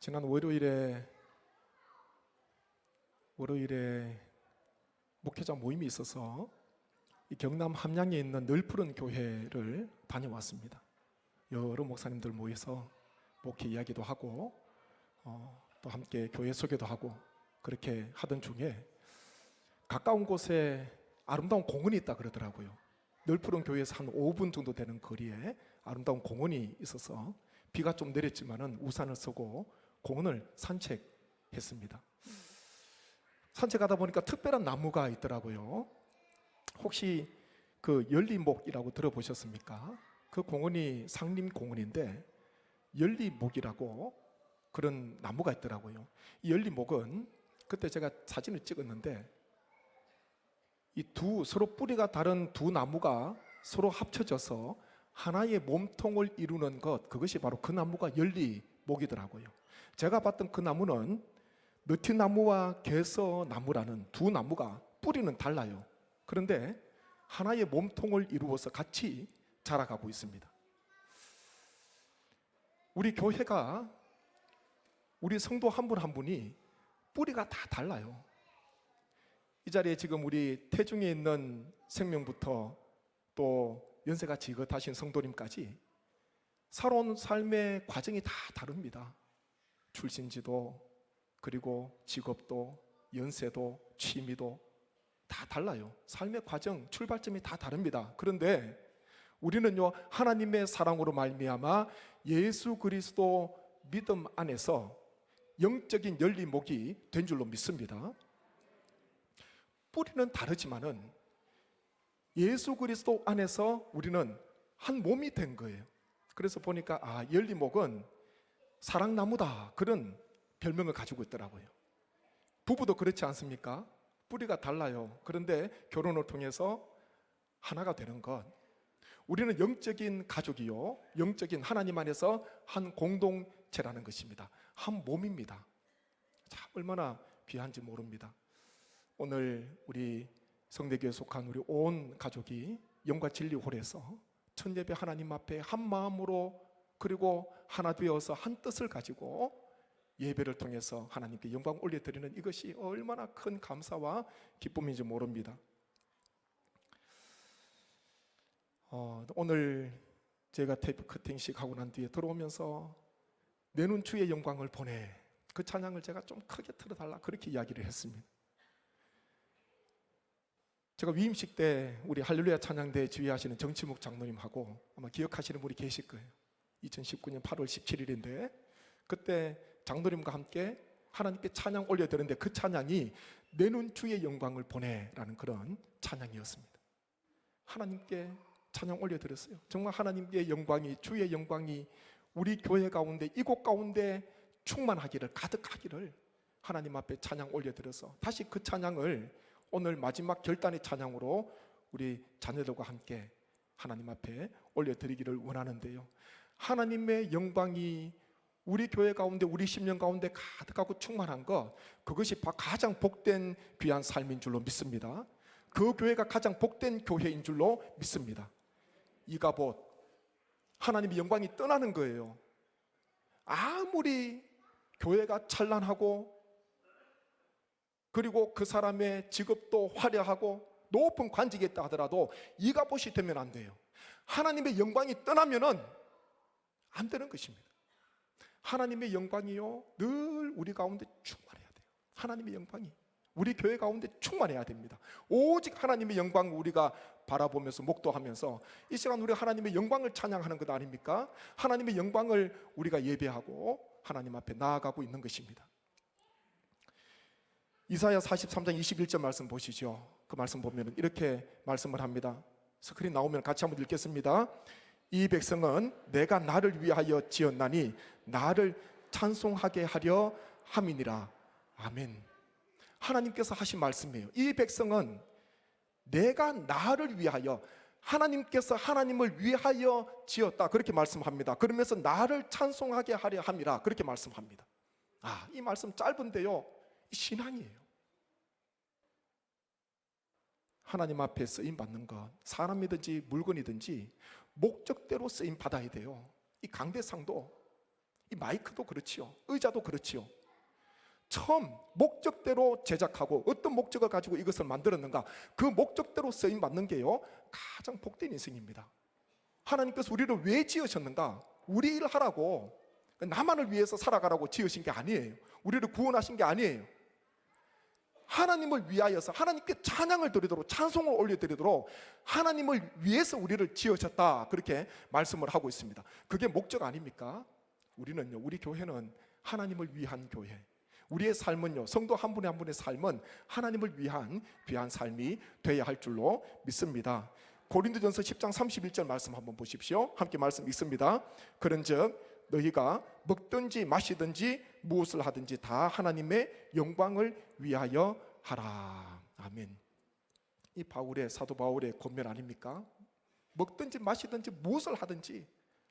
지난 월요일에 목회자 모임이 있어서 이 경남 함양에 있는 널푸른 교회를 다녀왔습니다. 여러 목사님들 모여서 목회 이야기도 하고 또 함께 교회 소개도 하고 그렇게 하던 중에 가까운 곳에 아름다운 공원이 있다 그러더라고요. 널푸른 교회에서 한 5분 정도 되는 거리에 아름다운 공원이 있어서 비가 좀 내렸지만은 우산을 쓰고 공원을 산책했습니다. 산책하다 보니까 특별한 나무가 있더라고요. 혹시 그 열리목이라고 들어보셨습니까? 그 공원이 상림공원인데 열리목이라고 그런 나무가 있더라고요. 이 열리목은 그때 제가 사진을 찍었는데 이 서로 뿌리가 다른 두 나무가 서로 합쳐져서 하나의 몸통을 이루는 것, 그것이 바로 그 나무가 열리목이더라고요. 제가 봤던 그 나무는 느티나무와 개서나무라는 두 나무가 뿌리는 달라요. 그런데 하나의 몸통을 이루어서 같이 자라가고 있습니다. 우리 교회가 우리 성도 한 분 한 분이 뿌리가 다 달라요. 이 자리에 지금 우리 태중에 있는 생명부터 또 연세가 지긋하신 성도님까지 살아온 삶의 과정이 다 다릅니다. 출신지도 그리고 직업도 연세도 취미도 다 달라요. 삶의 과정, 출발점이 다 다릅니다. 그런데 우리는요, 하나님의 사랑으로 말미암아 예수 그리스도 믿음 안에서 영적인 열리목이 된 줄로 믿습니다. 뿌리는 다르지만은 예수 그리스도 안에서 우리는 한 몸이 된 거예요. 그래서 보니까 열리목은 사랑나무다, 그런 별명을 가지고 있더라고요. 부부도 그렇지 않습니까? 뿌리가 달라요. 그런데 결혼을 통해서 하나가 되는 것, 우리는 영적인 가족이요, 영적인 하나님 안에서 한 공동체라는 것입니다. 한 몸입니다. 참 얼마나 귀한지 모릅니다. 오늘 우리 성대교에 속한 우리 온 가족이 영과 진리 홀에서 첫 예배 하나님 앞에 한 마음으로 그리고 하나 되어서 한 뜻을 가지고 예배를 통해서 하나님께 영광 올려드리는 이것이 얼마나 큰 감사와 기쁨인지 모릅니다. 오늘 제가 테이프 커팅식 하고 난 뒤에 들어오면서 내 눈 주의 영광을 보내, 그 찬양을 제가 좀 크게 틀어달라 그렇게 이야기를 했습니다. 제가 위임식 때 우리 할렐루야 찬양대 지휘하시는 정치묵 장로님하고 아마 기억하시는 분이 계실 거예요. 2019년 8월 17일인데 그때 장로님과 함께 하나님께 찬양 올려드렸는데 그 찬양이 내 눈 주의 영광을 보내라는 그런 찬양이었습니다. 하나님께 찬양 올려드렸어요. 정말 하나님께 영광이, 주의 영광이 우리 교회 가운데, 이곳 가운데 충만하기를, 가득하기를 하나님 앞에 찬양 올려드려서 다시 그 찬양을 오늘 마지막 결단의 찬양으로 우리 자녀들과 함께 하나님 앞에 올려드리기를 원하는데요, 하나님의 영광이 우리 교회 가운데, 우리 심령 가운데 가득하고 충만한 것, 그것이 가장 복된 귀한 삶인 줄로 믿습니다. 그 교회가 가장 복된 교회인 줄로 믿습니다. 이가봇, 하나님의 영광이 떠나는 거예요. 아무리 교회가 찬란하고 그리고 그 사람의 직업도 화려하고 높은 관직이 있다 하더라도 이가봇이 되면 안 돼요. 하나님의 영광이 떠나면은 안 되는 것입니다. 하나님의 영광이요, 늘 우리 가운데 충만해야 돼요. 하나님의 영광이 우리 교회 가운데 충만해야 됩니다. 오직 하나님의 영광을 우리가 바라보면서 목도하면서 이 시간 우리가 하나님의 영광을 찬양하는 것 아닙니까? 하나님의 영광을 우리가 예배하고 하나님 앞에 나아가고 있는 것입니다. 이사야 43장 21절 말씀 보시죠. 그 말씀 보면 이렇게 말씀을 합니다. 스크린 나오면 같이 한번 읽겠습니다. 이 백성은 내가 나를 위하여 지었나니 나를 찬송하게 하려 함이니라. 아멘. 하나님께서 하신 말씀이에요. 이 백성은 내가 나를 위하여, 하나님께서 하나님을 위하여 지었다 그렇게 말씀합니다. 그러면서 나를 찬송하게 하려 함이라 그렇게 말씀합니다. 이 말씀 짧은데요, 신앙이에요. 하나님 앞에 쓰임받는 것, 사람이든지 물건이든지 목적대로 쓰임받아야 돼요. 이 강대상도 이 마이크도 그렇지요. 의자도 그렇지요. 처음 목적대로 제작하고 어떤 목적을 가지고 이것을 만들었는가, 그 목적대로 쓰임 받는 게요 가장 복된 인생입니다. 하나님께서 우리를 왜 지으셨는가? 우리 일 하라고, 나만을 위해서 살아가라고 지으신 게 아니에요. 우리를 구원하신 게 아니에요. 하나님을 위하여서 하나님께 찬양을 드리도록, 찬송을 올려드리도록 하나님을 위해서 우리를 지으셨다, 그렇게 말씀을 하고 있습니다. 그게 목적 아닙니까? 우리는요, 우리 교회는 하나님을 위한 교회, 우리의 삶은요, 성도 한 분의 한 분의 삶은 하나님을 위한 귀한 삶이 되어야 할 줄로 믿습니다. 고린도전서 10장 31절 말씀 한번 보십시오. 함께 말씀 읽습니다. 그런즉 너희가 먹든지 마시든지 무엇을 하든지 다 하나님의 영광을 위하여 하라. 아멘. 이 바울의, 사도 바울의 권면 아닙니까? 먹든지 마시든지 무엇을 하든지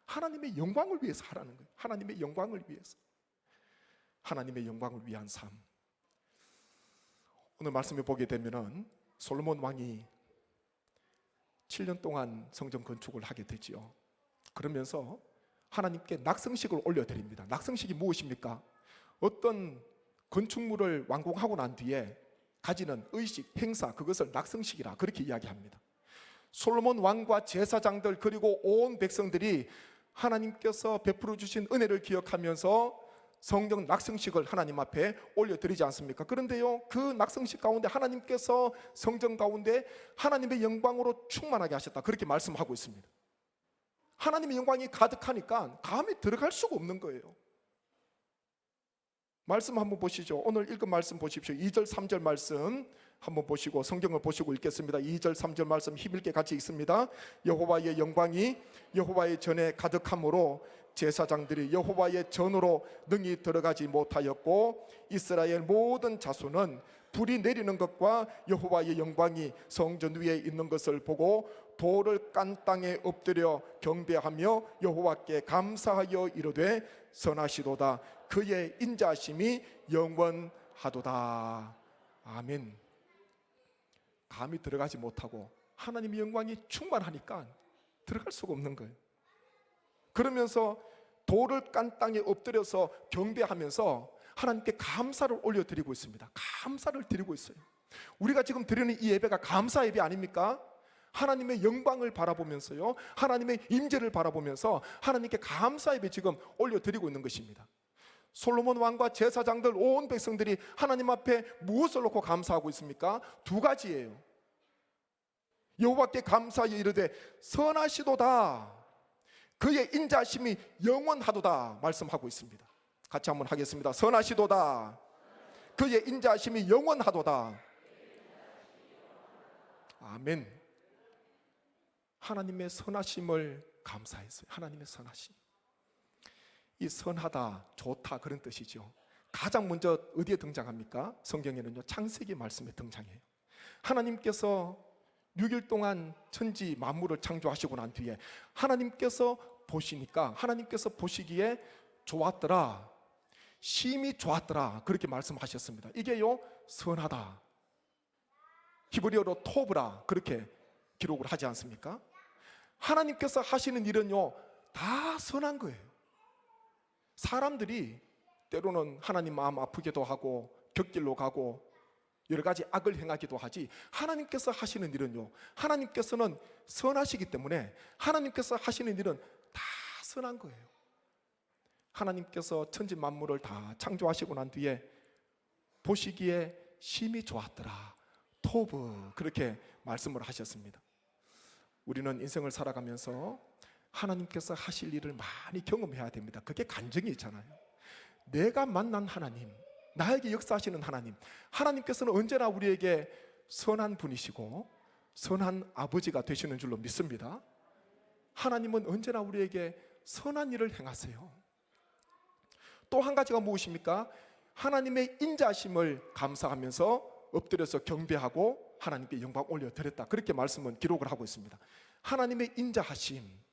하나님의 영광을 위해서 하라는 거예요. 하나님의 영광을 위해서, 하나님의 영광을 위한 삶. 오늘 말씀을 보게 되면은 솔로몬 왕이 7년 동안 성전 건축을 하게 되지요. 그러면서 하나님께 낙성식을 올려드립니다. 낙성식이 무엇입니까? 어떤 건축물을 완공하고 난 뒤에 가지는 의식, 행사, 그것을 낙성식이라 그렇게 이야기합니다. 솔로몬 왕과 제사장들 그리고 온 백성들이 하나님께서 베풀어 주신 은혜를 기억하면서 성경 낙성식을 하나님 앞에 올려드리지 않습니까? 그런데요, 그 낙성식 가운데 하나님께서 성전 가운데 하나님의 영광으로 충만하게 하셨다, 그렇게 말씀하고 있습니다. 하나님의 영광이 가득하니까 감히 들어갈 수가 없는 거예요. 말씀 한번 보시죠. 오늘 읽은 말씀 보십시오. 2절 3절 말씀 한번 보시고 성경을 보시고 읽겠습니다. 2절 3절 말씀 힘있게 같이 읽습니다. 여호와의 영광이 여호와의 전에 가득함으로 제사장들이 여호와의 전으로 능히 들어가지 못하였고 이스라엘 모든 자손은 불이 내리는 것과 여호와의 영광이 성전 위에 있는 것을 보고 돌을 깐 땅에 엎드려 경배하며 여호와께 감사하여 이르되 선하시도다. 그의 인자하심이 영원하도다. 아멘. 감히 들어가지 못하고 하나님의 영광이 충만하니까 들어갈 수가 없는 거예요. 그러면서 돌을 깐 땅에 엎드려서 경배하면서 하나님께 감사를 올려드리고 있습니다. 감사를 드리고 있어요. 우리가 지금 드리는 이 예배가 감사 예배 아닙니까? 하나님의 영광을 바라보면서요, 하나님의 임재를 바라보면서 하나님께 감사 예배 지금 올려드리고 있는 것입니다. 솔로몬 왕과 제사장들 온 백성들이 하나님 앞에 무엇을 놓고 감사하고 있습니까? 두 가지예요. 여호와께 감사하여 이르되 선하시도다. 그의 인자하심이 영원하도다 말씀하고 있습니다. 같이 한번 하겠습니다. 선하시도다. 그의 인자하심이 영원하도다. 아멘. 하나님의 선하심을 감사했어요. 하나님의 선하심. 이 선하다, 좋다, 그런 뜻이죠. 가장 먼저 어디에 등장합니까? 성경에는요, 창세기 말씀에 등장해요. 하나님께서 6일 동안 천지 만물을 창조하시고 난 뒤에 하나님께서 보시니까, 하나님께서 보시기에 좋았더라, 심히 좋았더라, 그렇게 말씀하셨습니다. 이게요, 선하다, 히브리어로 토브라, 그렇게 기록을 하지 않습니까? 하나님께서 하시는 일은요, 다 선한 거예요. 사람들이 때로는 하나님 마음 아프게도 하고 곁길로 가고 여러 가지 악을 행하기도 하지, 하나님께서 하시는 일은요, 하나님께서는 선하시기 때문에 하나님께서 하시는 일은 다 선한 거예요. 하나님께서 천지 만물을 다 창조하시고 난 뒤에 보시기에 심히 좋았더라, 토브, 그렇게 말씀을 하셨습니다. 우리는 인생을 살아가면서 하나님께서 하실 일을 많이 경험해야 됩니다. 그게 간증이 있잖아요. 내가 만난 하나님, 나에게 역사하시는 하나님, 하나님께서는 언제나 우리에게 선한 분이시고 선한 아버지가 되시는 줄로 믿습니다. 하나님은 언제나 우리에게 선한 일을 행하세요. 또 한 가지가 무엇입니까? 하나님의 인자하심을 감사하면서 엎드려서 경배하고 하나님께 영광 올려드렸다, 그렇게 말씀은 기록을 하고 있습니다. 하나님의 인자하심,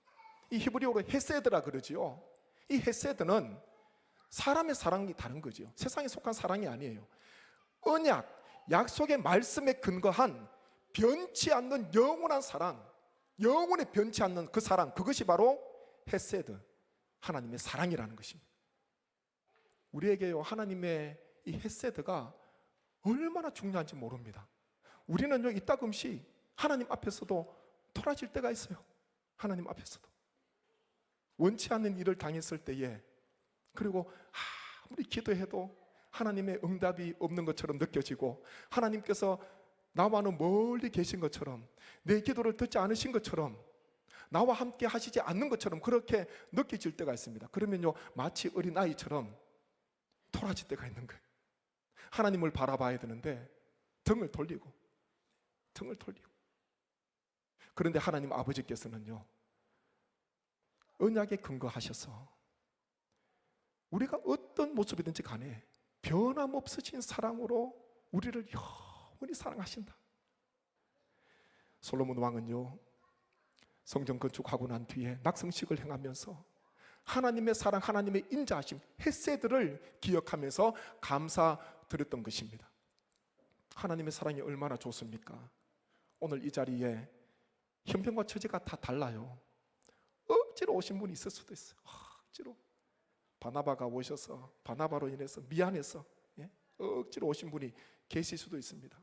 이 히브리어로 헤세드라 그러지요. 이 헤세드는 사람의 사랑이 다른 거죠. 세상에 속한 사랑이 아니에요. 언약, 약속의 말씀에 근거한 변치 않는 영원한 사랑, 영원히 변치 않는 그 사랑, 그것이 바로 헤세드, 하나님의 사랑이라는 것입니다. 우리에게요, 하나님의 이 헤세드가 얼마나 중요한지 모릅니다. 우리는요, 이따금씩 하나님 앞에서도 토라질 때가 있어요. 하나님 앞에서도 원치 않는 일을 당했을 때에, 그리고 아무리 기도해도 하나님의 응답이 없는 것처럼 느껴지고, 하나님께서 나와는 멀리 계신 것처럼, 내 기도를 듣지 않으신 것처럼, 나와 함께 하시지 않는 것처럼 그렇게 느껴질 때가 있습니다. 그러면요, 마치 어린아이처럼 토라질 때가 있는 거예요. 하나님을 바라봐야 되는데 등을 돌리고. 그런데 하나님 아버지께서는요, 언약에 근거하셔서 우리가 어떤 모습이든지 간에 변함없으신 사랑으로 우리를 영원히 사랑하신다. 솔로몬 왕은요, 성전 건축하고 난 뒤에 낙성식을 행하면서 하나님의 사랑, 하나님의 인자하심, 헤세드를 기억하면서 감사드렸던 것입니다. 하나님의 사랑이 얼마나 좋습니까? 오늘 이 자리에 형편과 처지가 다 달라요. 억지로 오신 분이 있을 수도 있어요. 억지로 바나바가 오셔서, 바나바로 인해서 미안해서 억지로 오신 분이 계실 수도 있습니다.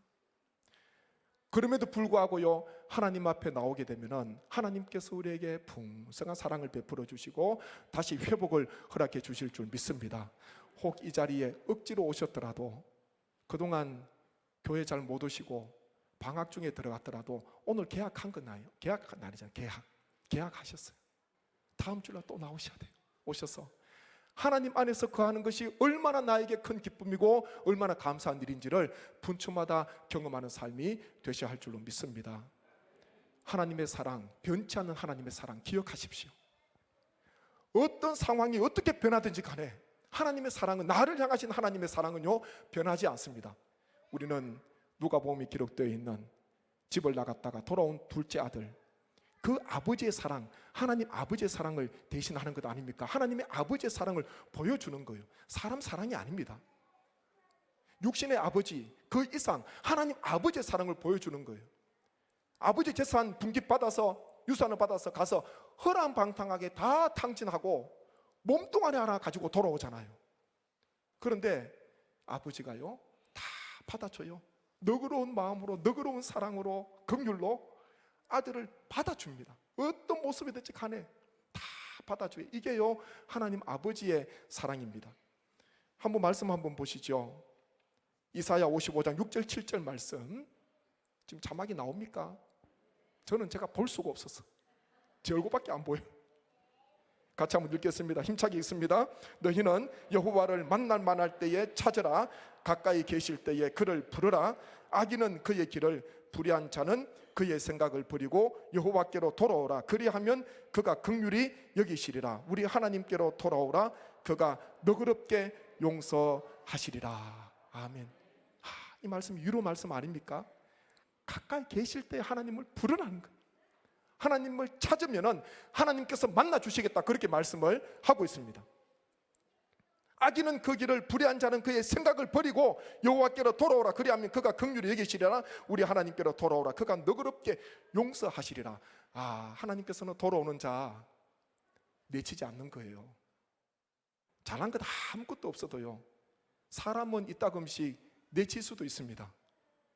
그럼에도 불구하고요, 하나님 앞에 나오게 되면은 하나님께서 우리에게 풍성한 사랑을 베풀어 주시고 다시 회복을 허락해 주실 줄 믿습니다. 혹 이 자리에 억지로 오셨더라도, 그동안 교회 잘 못 오시고 방학 중에 들어갔더라도 오늘 계약한 건 아니에요. 계약한 날이잖아요. 계약하셨어요. 다음 주에 또 나오셔야 돼요. 오셔서 하나님 안에서 거하는 것이 얼마나 나에게 큰 기쁨이고 얼마나 감사한 일인지를 분초마다 경험하는 삶이 되셔야 할 줄로 믿습니다. 하나님의 사랑, 변치 않는 하나님의 사랑 기억하십시오. 어떤 상황이 어떻게 변하든지 간에 하나님의 사랑은, 나를 향하신 하나님의 사랑은요, 변하지 않습니다. 우리는 누가복음에 기록되어 있는 집을 나갔다가 돌아온 둘째 아들, 그 아버지의 사랑, 하나님 아버지의 사랑을 대신하는 것 아닙니까? 하나님의 아버지의 사랑을 보여주는 거예요. 사람 사랑이 아닙니다. 육신의 아버지 그 이상 하나님 아버지의 사랑을 보여주는 거예요. 아버지 재산 분깃받아서, 유산을 받아서 가서 허랑방탕하게 다 탕진하고 몸뚱아리 하나 가지고 돌아오잖아요. 그런데 아버지가요, 다 받아줘요. 너그러운 마음으로, 너그러운 사랑으로, 긍휼로 아들을 받아줍니다. 어떤 모습이 될지 간에 다 받아줘요. 이게요, 하나님 아버지의 사랑입니다. 한번 말씀 한번 보시죠. 이사야 55장 6절 7절 말씀. 지금 자막이 나옵니까? 저는 제가 볼 수가 없어서 제 얼굴밖에 안 보여요. 같이 한번 읽겠습니다. 힘차게 읽습니다. 너희는 여호와를 만날 만할 때에 찾으라. 가까이 계실 때에 그를 부르라. 악인은 그의 길을, 불의한 자는 그의 생각을 버리고 여호와께로 돌아오라. 그리하면 그가 긍휼히 여기시리라. 우리 하나님께로 돌아오라. 그가 너그럽게 용서하시리라. 아멘. 이 말씀 위로 말씀 아닙니까? 가까이 계실 때 하나님을 부르라는 거예요. 하나님을 찾으면은 하나님께서 만나 주시겠다, 그렇게 말씀을 하고 있습니다. 악인은 그 길을, 불의한 자는 그의 생각을 버리고 여호와께로 돌아오라. 그리하면 그가 긍휼히 여기시리라. 우리 하나님께로 돌아오라. 그가 너그럽게 용서하시리라. 하나님께서는 돌아오는 자 내치지 않는 거예요. 잘한 것 아무것도 없어도요, 사람은 이따금씩 내칠 수도 있습니다.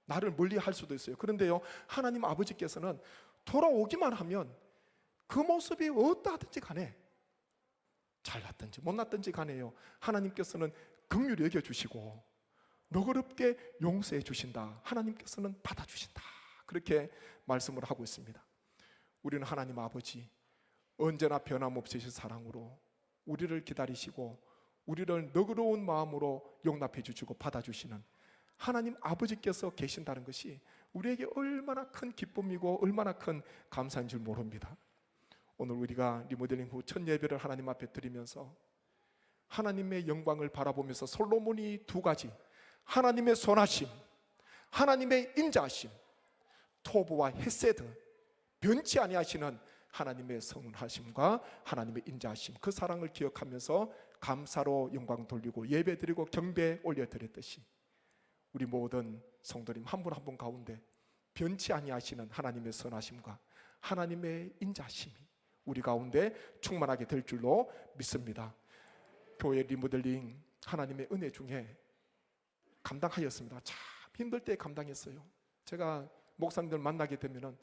나를 멀리할 수도 있어요. 그런데요, 하나님 아버지께서는 돌아오기만 하면 그 모습이 어떠하든지 간에, 잘났든지 못났든지 간에요, 하나님께서는 긍휼히 여겨주시고 너그럽게 용서해 주신다. 하나님께서는 받아주신다. 그렇게 말씀을 하고 있습니다. 우리는 하나님 아버지, 언제나 변함없으신 사랑으로 우리를 기다리시고 우리를 너그러운 마음으로 용납해 주시고 받아주시는 하나님 아버지께서 계신다는 것이 우리에게 얼마나 큰 기쁨이고 얼마나 큰 감사인 줄 모릅니다. 오늘 우리가 리모델링 후 첫 예배를 하나님 앞에 드리면서 하나님의 영광을 바라보면서 솔로몬이 두 가지, 하나님의 선하심, 하나님의 인자하심, 토부와 헤세드, 변치 아니하시는 하나님의 선하심과 하나님의 인자하심, 그 사랑을 기억하면서 감사로 영광 돌리고 예배 드리고 경배 올려드렸듯이 우리 모든 성도님 한 분 한 분 가운데 변치 아니하시는 하나님의 선하심과 하나님의 인자하심이 우리 가운데 충만하게 될 줄로 믿습니다. 교회 리모델링 하나님의 은혜 중에 감당하였습니다. 참 힘들 때 감당했어요. 제가 목사님들 만나게 되면은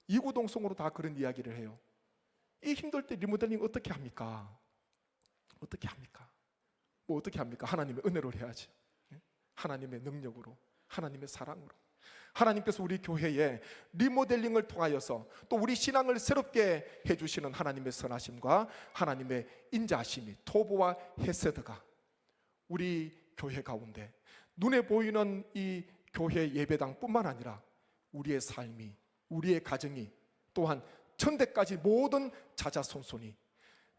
이구동성으로 다 그런 이야기를 해요. 이 힘들 때 리모델링 어떻게 합니까? 어떻게 합니까? 뭐 어떻게 합니까? 하나님의 은혜로 해야지. 하나님의 능력으로, 하나님의 사랑으로. 하나님께서 우리 교회에 리모델링을 통하여서 또 우리 신앙을 새롭게 해주시는 하나님의 선하심과 하나님의 인자하심이, 토보와 헤세드가 우리 교회 가운데 눈에 보이는 이 교회 예배당뿐만 아니라 우리의 삶이, 우리의 가정이, 또한 천대까지 모든 자자손손이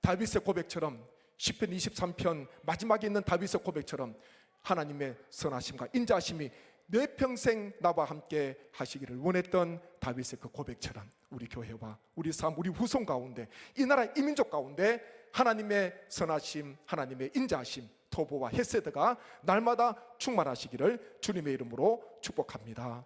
다윗의 고백처럼, 시편 23편 마지막에 있는 다윗의 고백처럼 하나님의 선하심과 인자하심이 내 평생 나와 함께 하시기를 원했던 다윗의 그 고백처럼 우리 교회와 우리 삶, 우리 후손 가운데, 이 나라 이 민족 가운데 하나님의 선하심, 하나님의 인자하심, 토보와 헤세드가 날마다 충만하시기를 주님의 이름으로 축복합니다.